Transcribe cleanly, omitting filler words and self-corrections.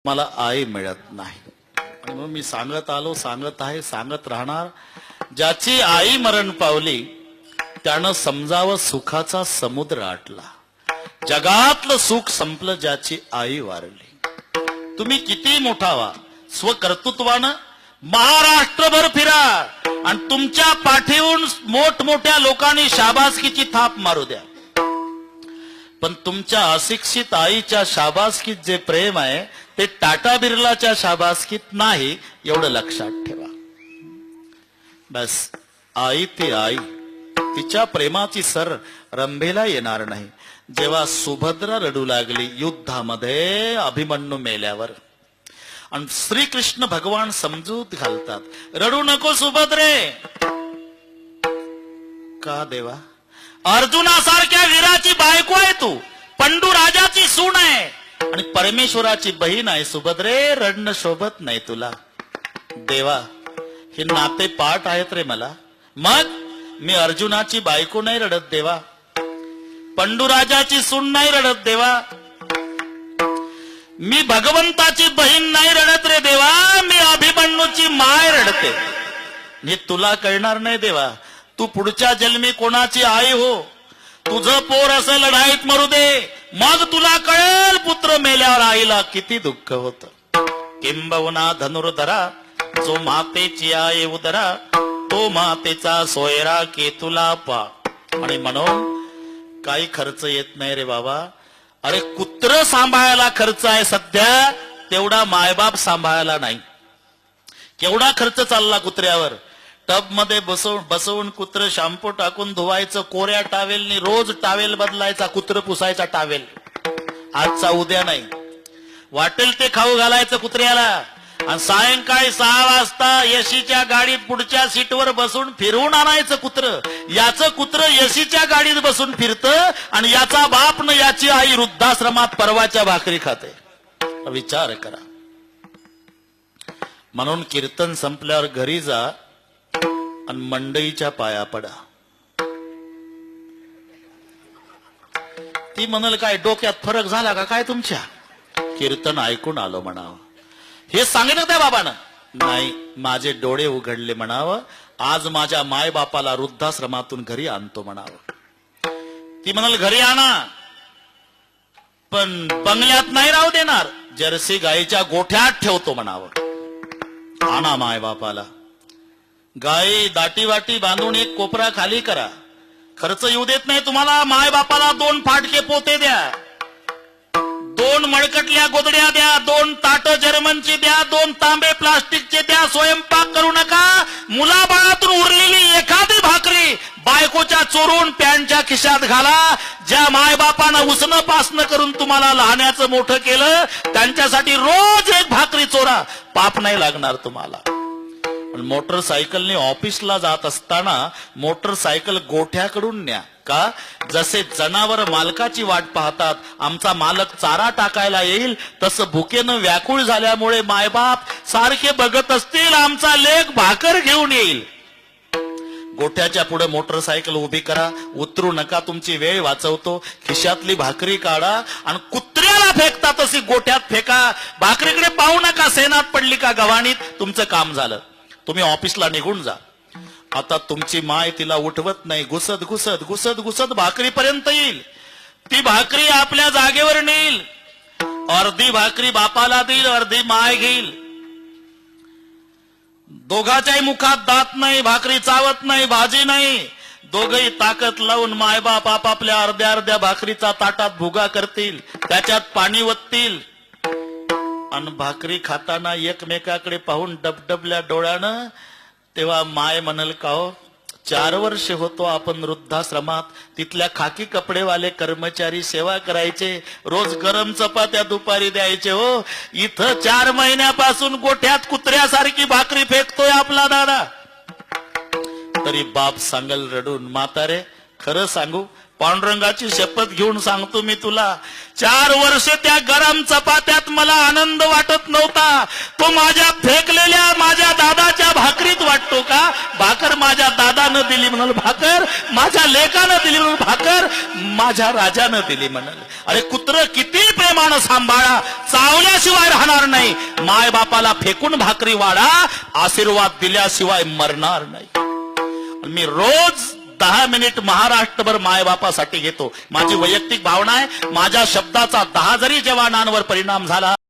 मला आई मिळत नाही. आणि मग मी सांगत आलो, सांगत आहे, सांगत राहणार. ज्याची आई मरण पावली त्यानं समजावं सुखाचा समुद्र आटला. जगातलं सुख संपलं ज्याची आई वारली. तुम्ही किती मोठा व्हा, स्वकर्तृत्वानं महाराष्ट्रभर फिरा आणि तुमच्या पाठीवरून मोठमोठ्या लोकांनी शाबासकीची थाप मारू द्या, पण तुमच्या अशिक्षित आईच्या शाबासकीत जे प्रेम आहे ते टाटा बिर्लाच्या शाबासकीत नाही, एवढं लक्षात ठेवा. बस आई ती आई, तिच्या प्रेमाची सर रंभेला येणार नाही. जेव्हा सुभद्रा रडू लागली युद्धामध्ये अभिमन्यू मेल्यावर, आणि श्रीकृष्ण भगवान समजूत घालतात, रडू नको सुभद्रे. का देवा? अर्जुनासारख्या वीराची बायको आहे तू, पंडू राजाची सून आहे आणि परमेश्वराची बहीण आहे. सुभद्रे, रडणं शोभत नाही तुला. देवा, हे नाते पाठ आहेत रे मला. मग मी अर्जुनाची बायको नाही रडत देवा, पंडूराजाची सून नाही रडत देवा, मी भगवंताची बहीण नाही रडत रे देवा, मी अभिमन्यूची माय रडते. हे तुला कळणार नाही देवा. तू पुढच्या जन्मी कोणाची आई हो, तुझं पोर असं लढाईत मरू दे, मग तुला कळेल पुत्र मेल्यावर आईला किती दुःख होत. किंबहुना धनुर्धरा जो मातेची आई उदरा, तो मातेचा सोयरा केतुला पा. आणि म्हणून काही खर्च येत नाही रे बाबा. अरे कुत्र सांभाळायला खर्च आहे सध्या, तेवढा मायबाप सांभाळायला नाही. केवढा खर्च चालला कुत्र्यावर. टब मध्ये बसवून कुत्र शॅम्पू टाकून धुवायचं, कोऱ्या टावेलनी रोज टावेल बदलायचा, कुत्र पुसायचा टावेल, आजचा उद्या नाही. वाटेल ते खाऊ घालायचं कुत्र्याला, आणि सायंकाळी 6 वाजता एसीच्या गाडीत पुढच्या सीटवर बसून फिरवून आणायचं कुत्र. याचं कुत्र एसीच्या गाडीत बसून फिरतं आणि याचा बाप न याची आई वृद्धाश्रमात परवाच्या भाकरी खाते. विचार करा. म्हणून कीर्तन संपल्यावर घरी जा आणि मंडईच्या पाया पडा. ती म्हणाल काय डोक्यात फरक झाला का काय तुमच्या? कीर्तन ऐकून आलो म्हणावं. हे सांगितलं त्या बाबानं? नाही, माझे डोळे उघडले म्हणावं. आज माझ्या माय बापाला वृद्धाश्रमातून घरी आणतो म्हणावं. ती म्हणाल घरी आणा, पण बंगल्यात नाही राहू देणार, जर्सी गाईच्या गोठ्यात ठेवतो म्हणावं. आणा माय बापाला. गाई दाटी वाटी बांधून एक कोपरा खाली करा. खर्च येऊ देत नाही तुम्हाला. माय बापाला 2 फाटके पोते द्या, 2 मळकटल्या गोदड्या द्या, 2 ताट जर्मनची द्या, 2 तांबे प्लास्टिकचे द्या. स्वयंपाक करू नका. मुलाबाळातून उरलेली एखादी भाकरी बायकोच्या चोरून पॅन्टच्या खिशात घाला. ज्या मायबापानं उसनं पासनं करून तुम्हाला लहानाचं मोठं केलं, त्यांच्यासाठी रोज एक भाकरी चोरा. पाप नाही लागणार तुम्हाला. मोटरसायकलने ऑफिसला जात असताना मोटरसायकल गोठ्याकडून न्या. का? जसे जनावर मालकाची वाट पाहतात, आमचा मालक चारा टाकायला येईल, तसं भुकेनं व्याकुळ झाल्यामुळे मायबाप सारखे बघत असतील आमचा लेक भाकर घेऊन येईल. गोठ्याच्या पुढे मोटरसायकल उभी करा. उतरू नका, तुमची वेळ वाचवतो. खिशातली भाकरी काढा आणि कुत्र्याला फेकता तशी गोठ्यात फेका. भाकरीकडे पाहू नका, सेनात पडली का गव्हाणीत, तुमचं काम झालं. तुम्ही ऑफिसला निघून जा. आता तुमची माय तिला उठवत नाही. घुसत घुसत घुसत घुसत भाकरीपर्यंत येईल. ती भाकरी आपल्या जागेवर नेईल. अर्धी भाकरी बापाला देईल, अर्धी माय घेईल. दोघाच्याही मुखात दात नाही, भाकरी चावत नाही, भाजी नाही. दोघही ताकद लावून मायबाप आपापल्या अर्ध्या अर्ध्या भाकरीचा ताटात भुगा करतील, त्याच्यात पाणी वततील आणि भाकरी खाताना एकमेकाकडे पाहून डबडबल्या डोळ्यानं. तेव्हा माय म्हणल का हो, 4 वर्ष होतो आपण वृद्धाश्रमात, तिथल्या खाकी कपडेवाले कर्मचारी सेवा करायचे, रोज गरम चपात्या दुपारी द्यायचे हो. इथं 4 महिन्यापासून गोठ्यात कुत्र्यासारखी भाकरी फेकतोय आपला दादा. तरी बाप सांगल रडून, म्हातारे खरं सांगू, पांडुरंगाची शपथ घेऊन सांगतो मी तुला, 4 वर्ष त्या गरम चपात्यात मला आनंद वाटत नव्हता. तो माझ्या फेकलेल्या माझ्या दादाच्या भाकरीत वाटतो का? भाकर माझ्या दादानं दिली म्हणाल भाकर, माझ्या लेकानं दिली म्हणून भाकर, माझ्या राजानं दिली म्हणाल. अरे कुत्र किती प्रेमानं सांभाळा, चावल्याशिवाय राहणार नाही. माय बापाला फेकून भाकरी वाढा, आशीर्वाद दिल्याशिवाय मरणार नाही. मी रोज 10 मिनिट महाराष्ट्रभर मायबापासाठी घेतो. माझी वैयक्तिक भावना आहे, माझ्या शब्दाचा 10 जरी जवानांवर परिणाम झाला